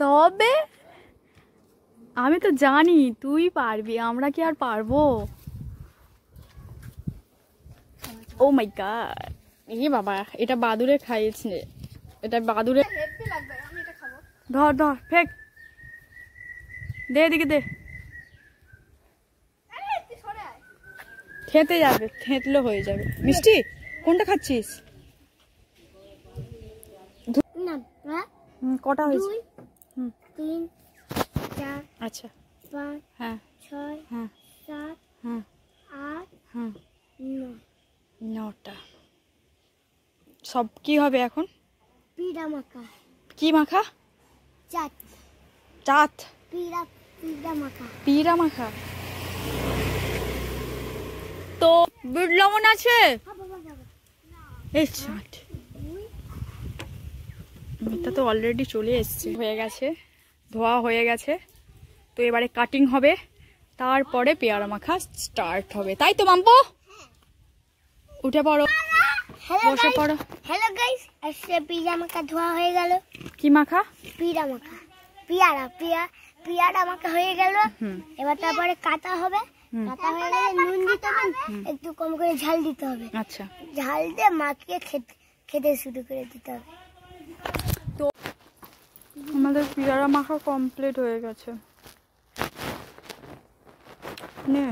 তবে আমি তো জানি তুই পারবি, আমরা কি আর পারবো? ও মাই গড, এ বাবা, এটা বাদুড়ে খাইয়েছে, এটা বাদুড়ে। ধর ধর ফেক, দে এদিকে দে। খেতে যাবে, থেতলো হয়ে যাবে। মিষ্টি কোনটা খাচ্ছিস? কটা হয়েছে? 2 3 4 আচ্ছা 5 হ্যাঁ 6 হ্যাঁ 7 হ্যাঁ 8 হ্যাঁ 9 9টা। সব কি হবে এখন? পিড়া মাখা। কি মাখা? চাট। চাট? পিড়া মাখা। পিড়া মাখা। তো বিট লবণ আছে? এই চাট এটা তো অলরেডি চলে এসছে, হয়ে গেছে, ধোয়া হয়ে গেছে। তো এবারে কাটিং হবে, তারপরে পেয়ারা মাখা স্টার্ট হবে, তাই তো মাম্পু? উঠে পড়ো, বসে পড়ো। হ্যালো গাইস, আজকে পিড়া মাখা ধোয়া হয়ে গেল। কি মাখা? পিড়া মাখা। পিয়ারা মাখা হয়ে গেল। এবার তারপরে কাটা হবে। কাটা হয়ে গেলে নুন দিতে হবে, একটু কম করে ঝাল দিতে হবে। আচ্ছা, ঝাল দিয়ে মাখিয়ে খেতে শুরু করে দিতে হবে। তো আমাদের পেয়ারা মাখা কমপ্লিট হয়ে গেছে। নে